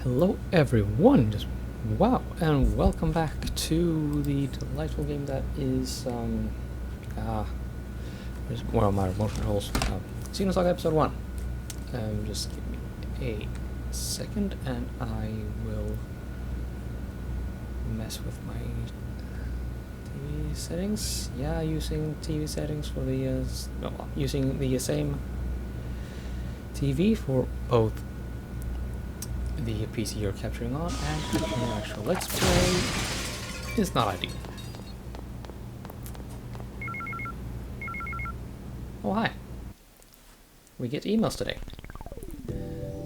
Hello everyone, wow, and welcome back to the delightful game that is, there's one of my remote controls, Xenosaga Episode 1. Just give me a second and I will mess with my TV settings. Yeah, using TV settings for the, using the same TV for both the PC you're capturing on and the actual Let's Play is not ideal. Oh hi. We get emails today.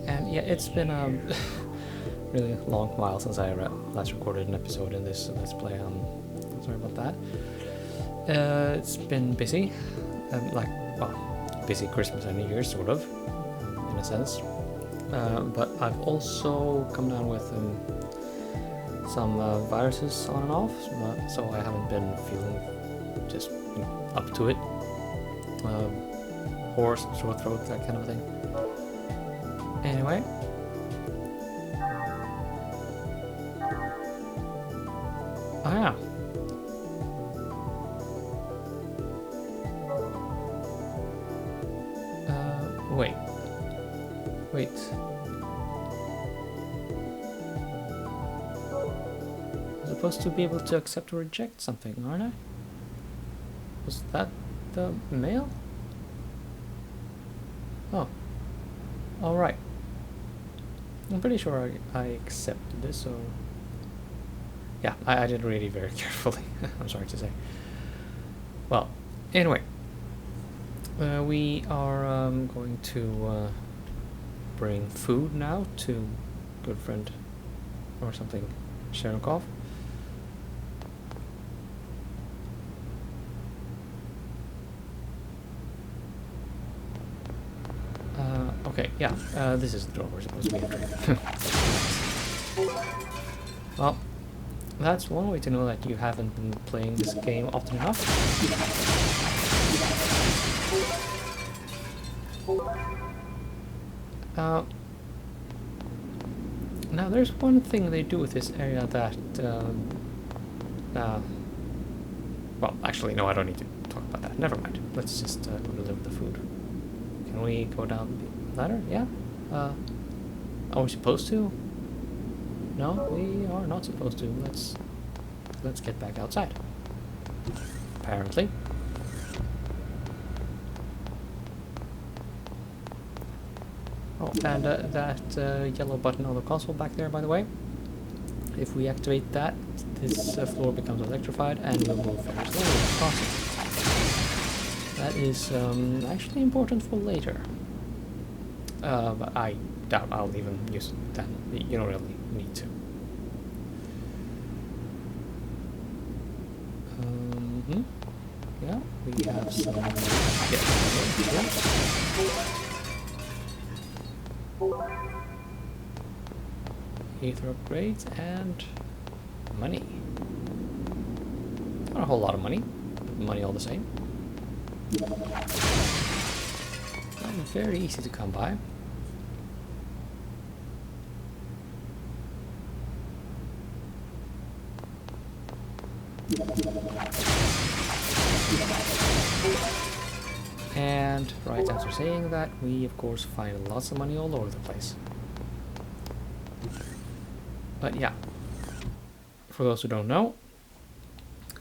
And yeah, it's been really a long while since I last recorded an episode in this Let's Play. Sorry about that. It's been busy. Busy Christmas and New Year's, sort of, in a sense. But I've also come down with some viruses on and off, so I haven't been feeling just up to it. Hoarse, sore throat, that kind of thing. Anyway. Oh yeah. Wait. I'm supposed to be able to accept or reject something, aren't I? Was that the mail? Oh. Alright. I'm pretty sure I accepted this, so... Yeah, I did read it very carefully, I'm sorry to say. Well, anyway. We are going to bring food now to good friend or something, Sherenkov. Okay, yeah, this is the door we're supposed to be entering. Well, that's one way to know that you haven't been playing this game often enough. Now there's one thing they do with this area that, well, actually, no, I don't need to talk about that. Never mind. Let's just deliver the food. Can we go down the ladder? Yeah? Are we supposed to? No, we are not supposed to. Let's get back outside. Apparently. Oh, and that yellow button on the console back there, by the way. If we activate that, this floor becomes electrified and we'll move very slowly across it. That is actually important for later. But I doubt I'll even use it then. You don't really need to. Yeah, we have some... Ether upgrades and money. Not a whole lot of money. Money all the same. And very easy to come by. And right after saying that, we of course find lots of money all over the place. But yeah, for those who don't know,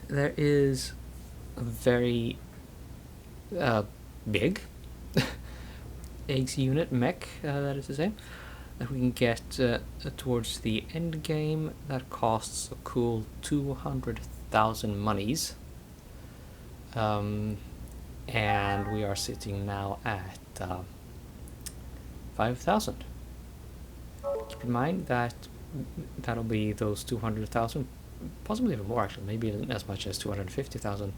there is a very big eggs unit mech, that is to say, that we can get towards the end game that costs a cool 200,000 monies. And we are sitting now at 5,000. Keep in mind that that'll be those 200,000, possibly even more actually, maybe even as much as 250,000.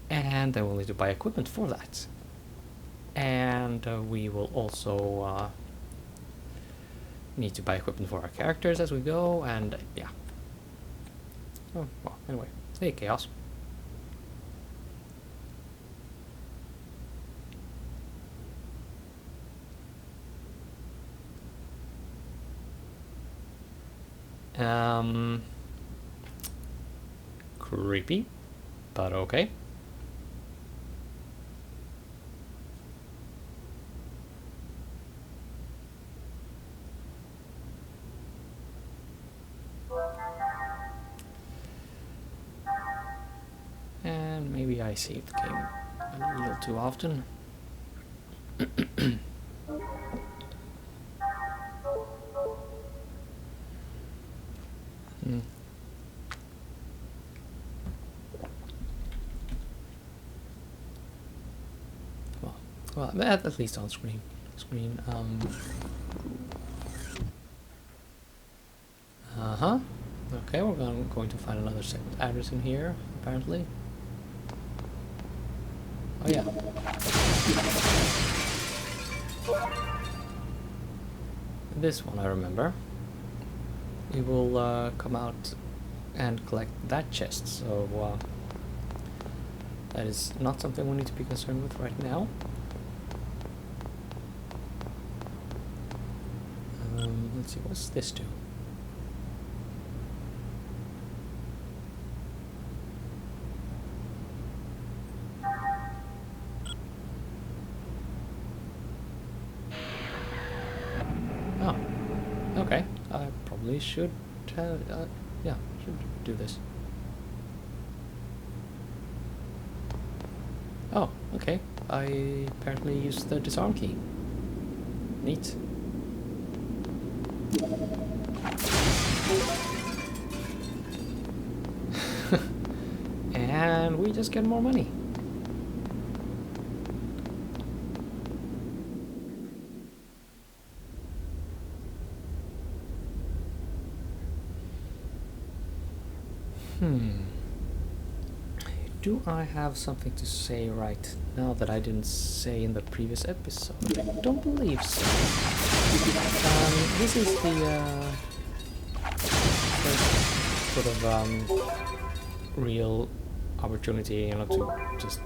And then we'll need to buy equipment for that. And we will also need to buy equipment for our characters as we go, and yeah. Oh, well, anyway. Hey, Chaos. Creepy, but okay. And maybe I save the game a little too often. Hmm. Well, at least on screen. Uh-huh. Okay, we're going to find another segment address in here, apparently. Oh yeah. This one I remember. We will come out and collect that chest, so that is not something we need to be concerned with right now. Let's see, what's this do? Oh, okay. I probably should, yeah, should do this. Oh, okay. I apparently used the disarm key. Neat. And we just get more money. Do I have something to say right now that I didn't say in the previous episode? I don't believe so. This is the first sort of real opportunity, you know, to just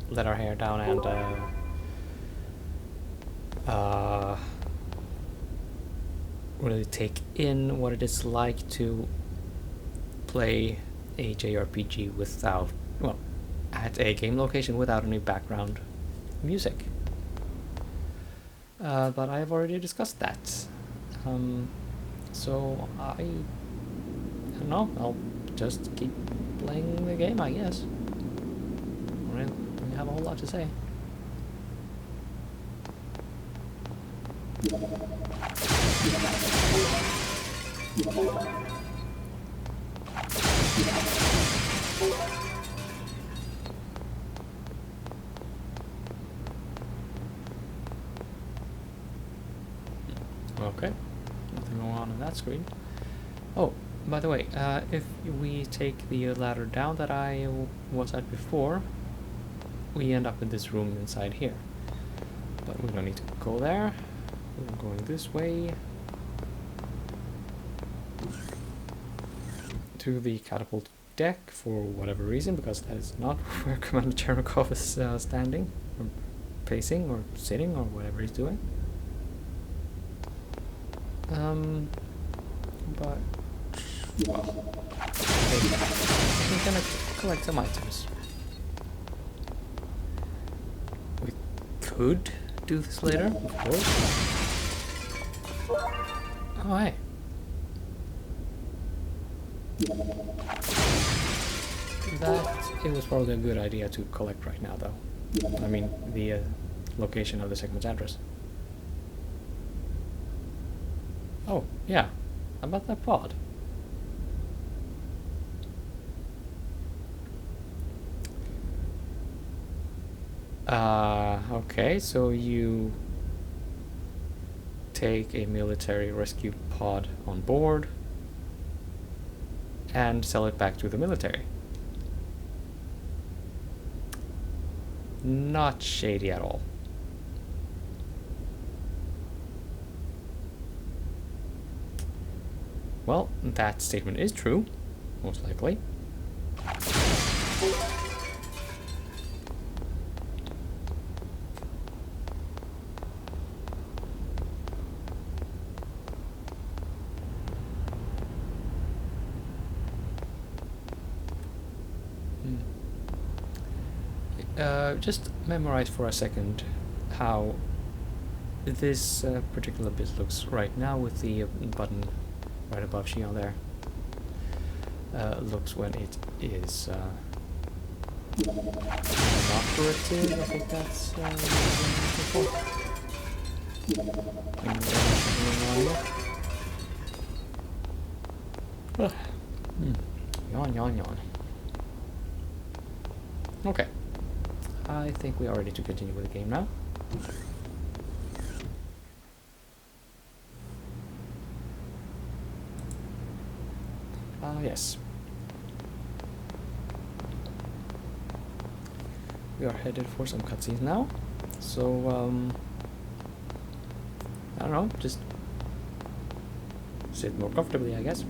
let our hair down and really take in what it is like to play a JRPG without, well, at a game location without any background music. But I've already discussed that. So I don't know, I'll just keep playing the game, I guess. I don't have a whole lot to say. Okay, nothing going on that screen. Oh, by the way, if we take the ladder down that I was at before, we end up in this room inside here. But we don't need to go there. We're going this way to the catapult deck for whatever reason, because that is not where Commander Chernikov is standing, or pacing, or sitting, or whatever he's doing. But well, we're gonna collect some items. We could do this later, of course. Oh, hey. That, it was probably a good idea to collect right now, though. I mean, the location of the segment's address. Oh, yeah. How about that pod? Okay, so you take a military rescue pod on board and sell it back to the military. Not shady at all. Well, that statement is true, most likely. Just memorize for a second how this particular bit looks right now with the button right above Xion there. Looks when it is operative. I think that's yawn, yawn, yawn. Okay. I think we are ready to continue with the game now. Yes. We are headed for some cutscenes now. So, I don't know, just sit more comfortably, I guess.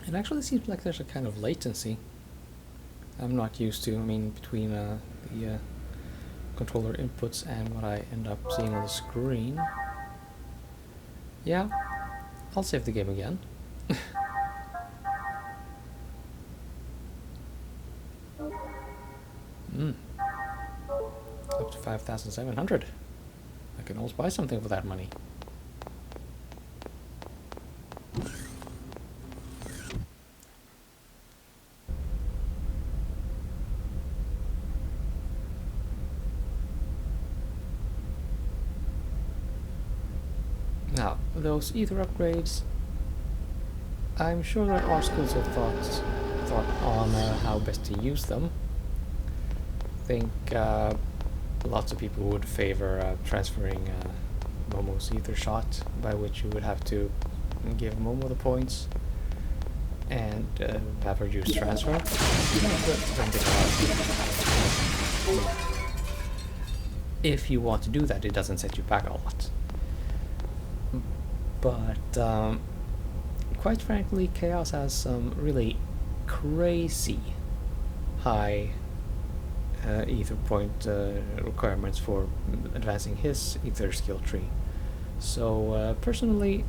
It actually seems like there's a kind of latency I'm not used to, I mean, between the controller inputs and what I end up seeing on the screen. Yeah, I'll save the game again. Up to 5,700. I can always buy something for that money. Now, those ether upgrades, I'm sure there are schools of thought on how best to use them. I think lots of people would favor transferring Momo's ether shot, by which you would have to give Momo the points and have her use transfer. If you want to do that, it doesn't set you back a lot. But quite frankly, Chaos has some really crazy high ether point requirements for advancing his ether skill tree. So personally,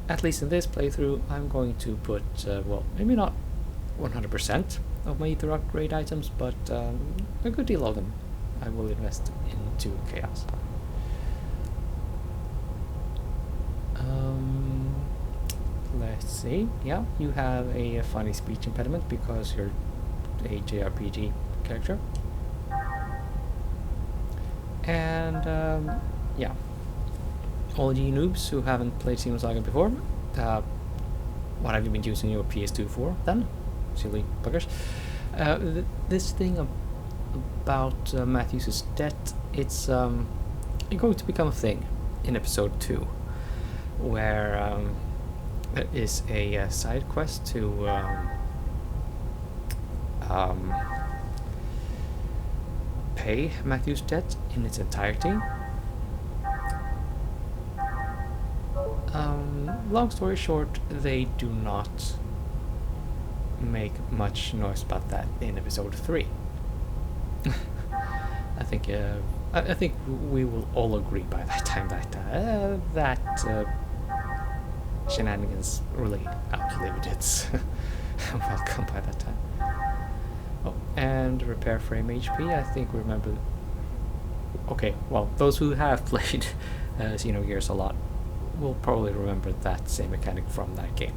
at least in this playthrough, I'm going to put, well, maybe not 100% of my ether upgrade items, but a good deal of them I will invest into Chaos. Let's see. Yeah, you have a funny speech impediment because you're a JRPG character. And yeah, all you noobs who haven't played Xenosaga Saga before, what have you been using your PS2 for then? Silly buggers. This thing about Matthew's debt, it's going to become a thing in episode 2, where there is a side quest to pay Matthew's debt in its entirety. Long story short, they do not make much noise about that in episode 3. I think we will all agree by that time that shenanigans really outlived its welcome by that time. Oh, and repair frame HP, I think we remember. Okay, well, those who have played Xenogears a lot will probably remember that same mechanic from that game.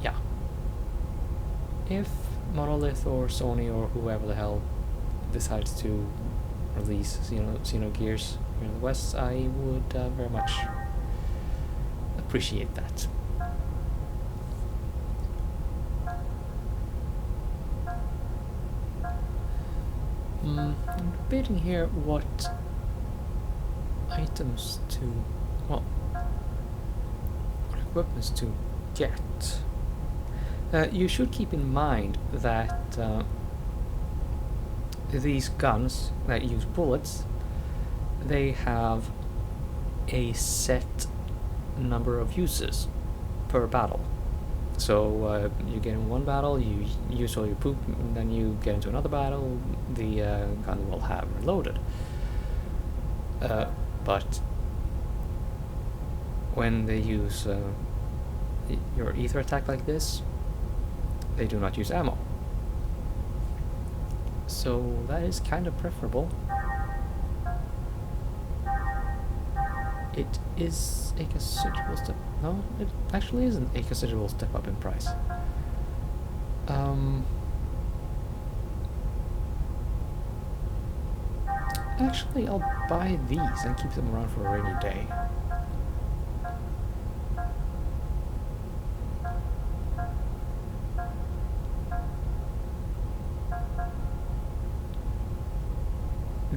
Yeah. If Monolith or Sony or whoever the hell decides to release Xenogears here in the West, I would very much appreciate that. I'm debating here what items to, well, what equipments to get. You should keep in mind that these guns that use bullets, they have a set number of uses per battle. So you get in one battle, you use all your poop, and then you get into another battle, the gun will have reloaded. But when they use your ether attack like this, they do not use ammo. So that is kind of preferable. It is a considerable step. No, it actually isn't a considerable step up in price. Actually, I'll buy these and keep them around for a rainy day.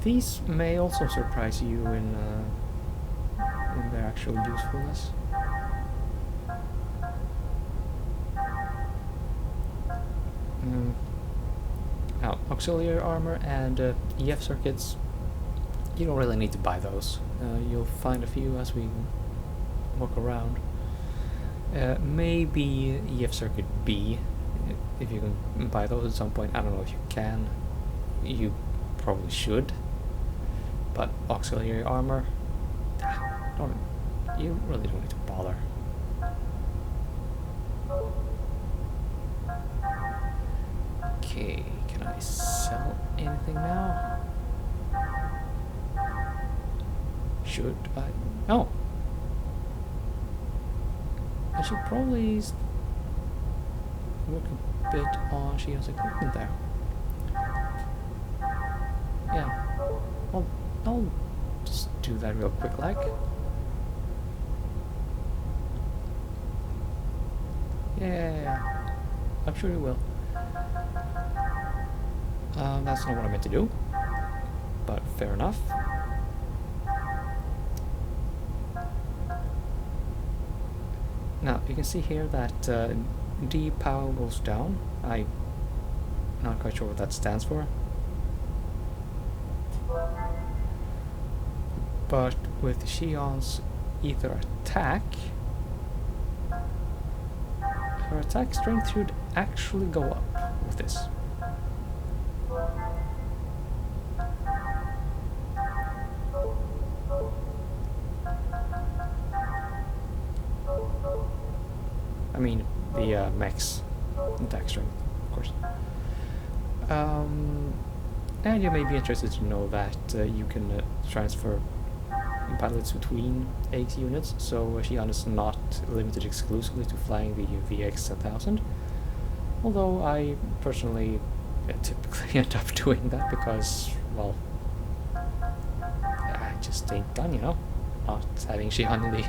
These may also surprise you in their actual usefulness. Now, auxiliary armor and EF circuits, you don't really need to buy those. You'll find a few as we walk around. Maybe EF circuit B, if you can buy those at some point. I don't know if you can. You probably should. But auxiliary armor, you really don't need to bother. Okay, can I sell anything now? Should I? No. I should probably work a bit on Shion's equipment there. Yeah. I'll just do that real quick, like. Yeah. I'm sure you will. That's not what I meant to do, but fair enough. Now, you can see here that D power goes down. I'm not quite sure what that stands for. But with Shion's ether attack, her attack strength should actually go up with this. I mean, the max attack strength, of course. And you may be interested to know that you can transfer pilots between AX units, so Shion is not limited exclusively to flying the VX-1000. Although I personally typically end up doing that because, well, I just ain't done, you know, not having Shion in the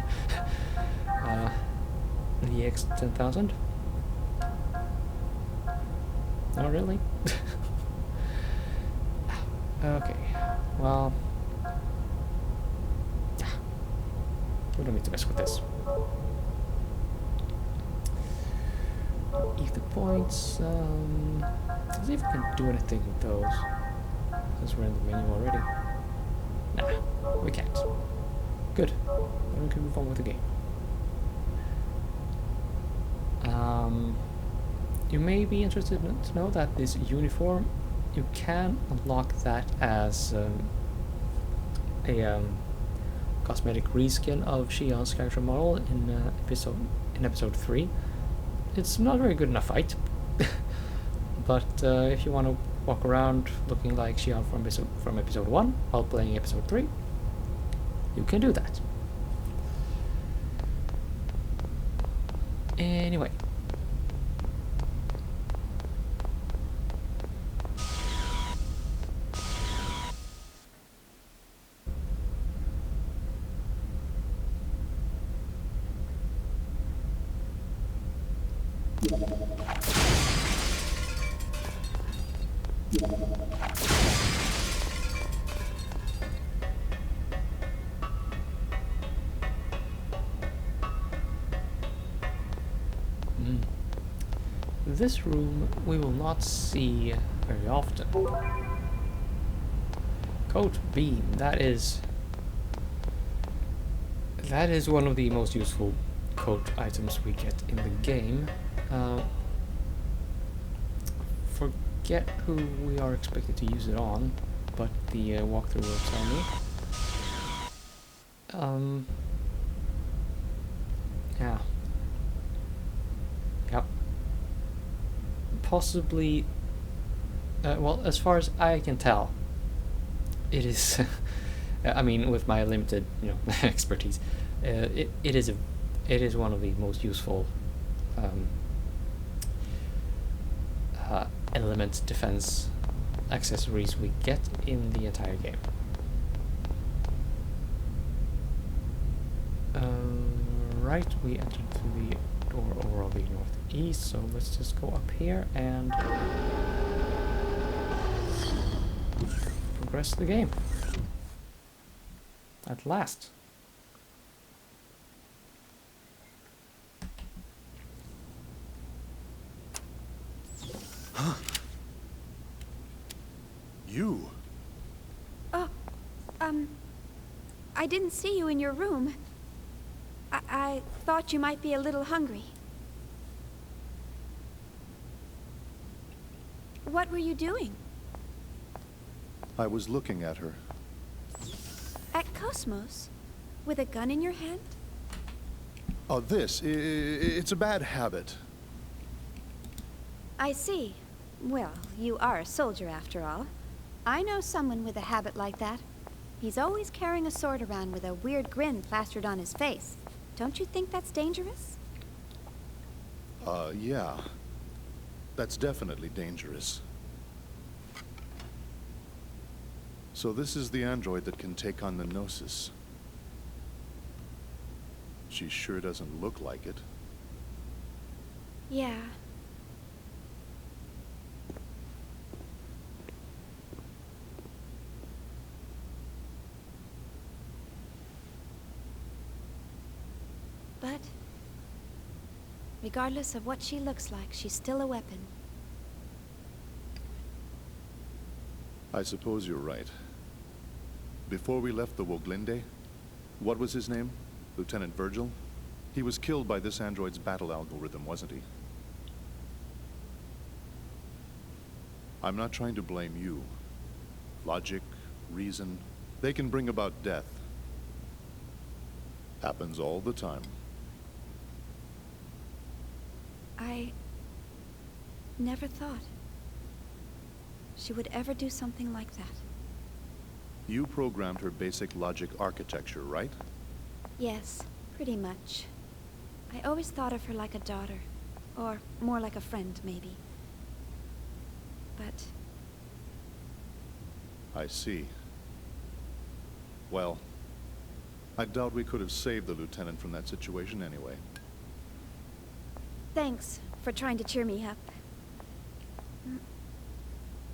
VX-10,000. Not really. Okay, well, we don't need to mess with this. Ether points, let's see if we can do anything with those, since we're in the menu already. Nah, we can't. Good, then we can move on with the game. You may be interested to know that this uniform, you can unlock that as a cosmetic reskin of Shion's character model in episode 3. It's not a very good enough fight, but if you want to walk around looking like Shion from episode 1 while playing episode 3, you can do that. Anyway. This room we will not see very often. Coat beam, that is one of the most useful coat items we get in the game. Uh, forget who we are expected to use it on, but the walkthrough will tell me. Yeah. Yep. Possibly. Well, as far as I can tell, it is. I mean, with my limited, expertise, it is one of the most useful element defense accessories we get in the entire game. Right, we entered through the door over on the northeast, so let's just go up here and progress the game. At last. Huh? You? Oh, I didn't see you in your room. I thought you might be a little hungry. What were you doing? I was looking at her. At Cosmos? With a gun in your hand? Oh, it's a bad habit. I see. Well, you are a soldier after all. I know someone with a habit like that. He's always carrying a sword around with a weird grin plastered on his face. Don't you think that's dangerous? Yeah. That's definitely dangerous. So this is the android that can take on the Gnosis. She sure doesn't look like it. Yeah. But regardless of what she looks like, she's still a weapon. I suppose you're right. Before we left the Woglinde, what was his name? Lieutenant Virgil? He was killed by this android's battle algorithm, wasn't he? I'm not trying to blame you. Logic, reason, they can bring about death. Happens all the time. I never thought she would ever do something like that. You programmed her basic logic architecture, right? Yes, pretty much. I always thought of her like a daughter. Or more like a friend, maybe. But I see. Well, I doubt we could have saved the lieutenant from that situation anyway. thanks for trying to cheer me up.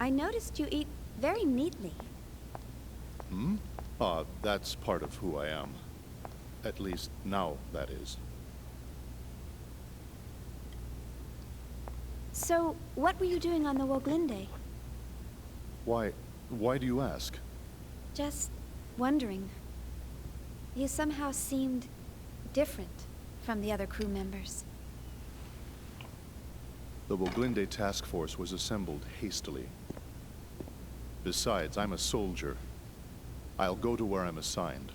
I noticed you eat very neatly. Hmm? That's part of who I am. At least now, that is. So, what were you doing on the Woglinde? Why do you ask? Just wondering. You somehow seemed different from the other crew members. The Woglinde task force was assembled hastily. Besides, I'm a soldier. I'll go to where I'm assigned.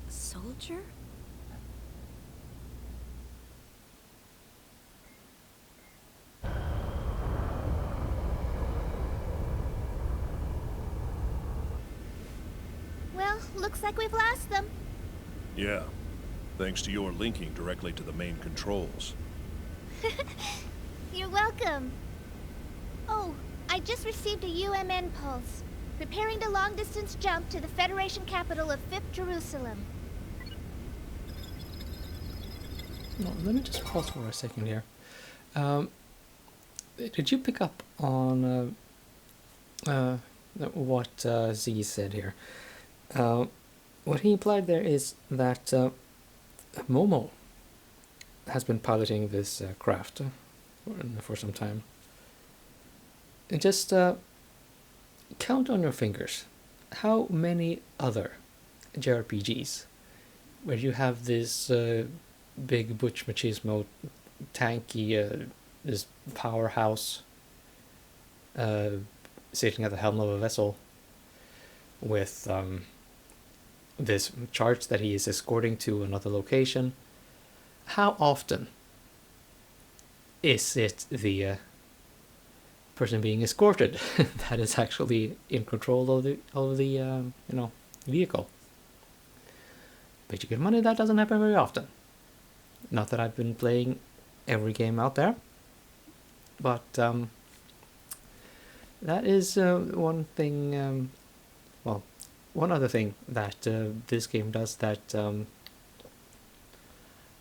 Soldier? Well, looks like we've lost them. Yeah, thanks to your linking directly to the main controls. You're welcome. Oh, I just received a UMN pulse. Preparing to long-distance jump to the Federation capital of 5th Jerusalem. No, let me just pause for a second here. Did you pick up on what Z said here? What he implied there is that Momo has been piloting this craft for some time. And just count on your fingers how many other JRPGs where you have this big Butch Machismo tanky, this powerhouse sitting at the helm of a vessel with this charge that he is escorting to another location. How often is it the person being escorted that is actually in control of the vehicle? Bet you good money that doesn't happen very often. Not that I've been playing every game out there, but that is one thing. One other thing that this game does that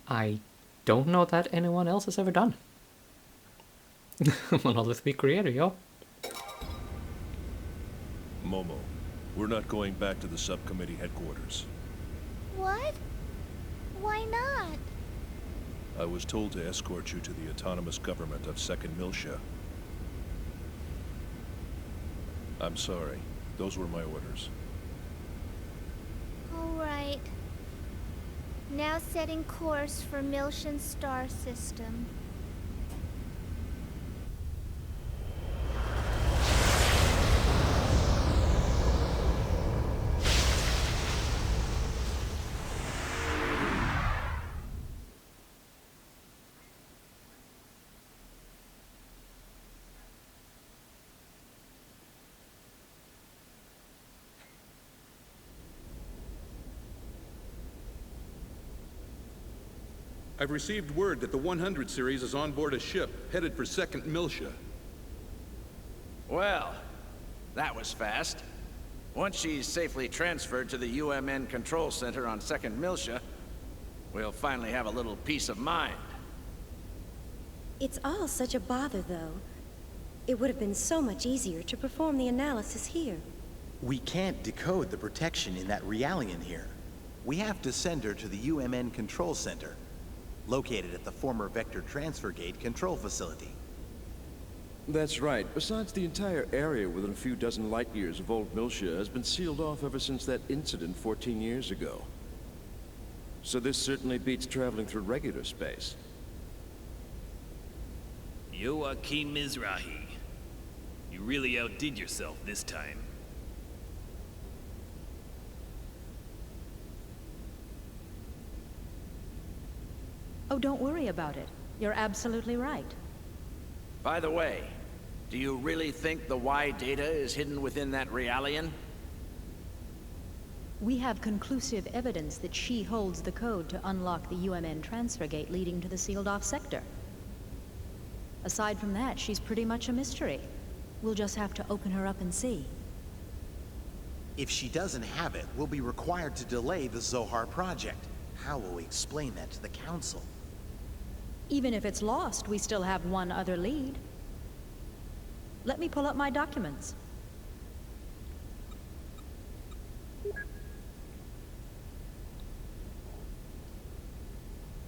I don't know that anyone else has ever done. Monolith creator, yo. Momo, we're not going back to the subcommittee headquarters. What? Why not? I was told to escort you to the autonomous government of Second Miltia. I'm sorry. Those were my orders. All right. Now setting course for Miltian star system. I've received word that the 100 series is on board a ship headed for Second Miltia. Well, that was fast. Once she's safely transferred to the UMN Control Center on Second Miltia, we'll finally have a little peace of mind. It's all such a bother, though. It would have been so much easier to perform the analysis here. We can't decode the protection in that Realian here. We have to send her to the UMN Control Center, located at the former Vector Transfer Gate control facility. That's right. Besides, the entire area within a few dozen light years of Old Miltia has been sealed off ever since that incident 14 years ago. So this certainly beats traveling through regular space. Joachim Mizrahi. You really outdid yourself this time. Oh, don't worry about it. You're absolutely right. By the way, do you really think the Y data is hidden within that Realian? We have conclusive evidence that she holds the code to unlock the UMN transfer gate leading to the sealed-off sector. Aside from that, she's pretty much a mystery. We'll just have to open her up and see. If she doesn't have it, we'll be required to delay the Zohar project. How will we explain that to the Council? Even if it's lost, we still have one other lead. Let me pull up my documents.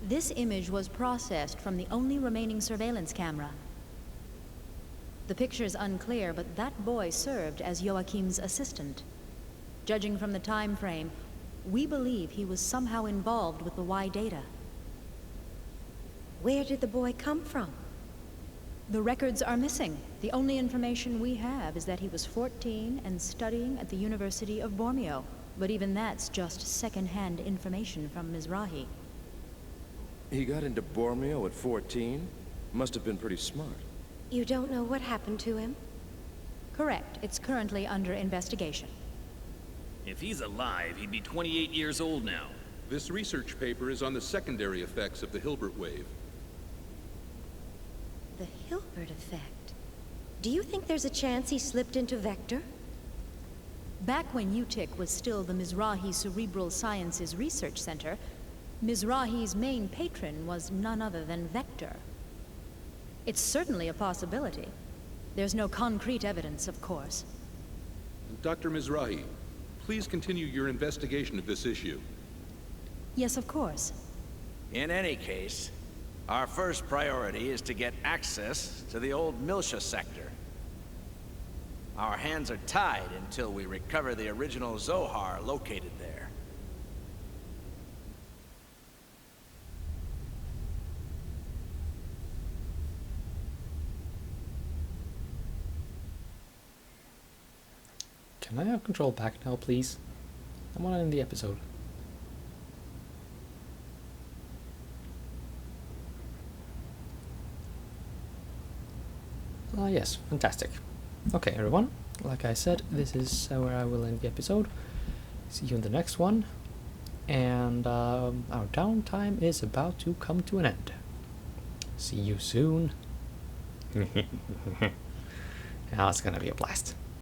This image was processed from the only remaining surveillance camera. The picture's unclear, but that boy served as Joachim's assistant. Judging from the time frame, we believe he was somehow involved with the Y data. Where did the boy come from? The records are missing. The only information we have is that he was 14 and studying at the University of Bormio. But even that's just second-hand information from Mizrahi. He got into Bormio at 14? Must have been pretty smart. You don't know what happened to him? Correct. It's currently under investigation. If he's alive, he'd be 28 years old now. This research paper is on the secondary effects of the Hilbert wave. The Hilbert effect? Do you think there's a chance he slipped into Vector? Back when UTIC was still the Mizrahi Cerebral Sciences Research Center, Mizrahi's main patron was none other than Vector. It's certainly a possibility. There's no concrete evidence, of course. Dr. Mizrahi, please continue your investigation of this issue. Yes, of course. In any case, our first priority is to get access to the old Miltia sector. Our hands are tied until we recover the original Zohar located there. Can I have control back now, please? I want to end the episode. Yes, fantastic. Okay, everyone. Like I said, this is where I will end the episode. See you in the next one. And our downtime is about to come to an end. See you soon. Now it's gonna be a blast.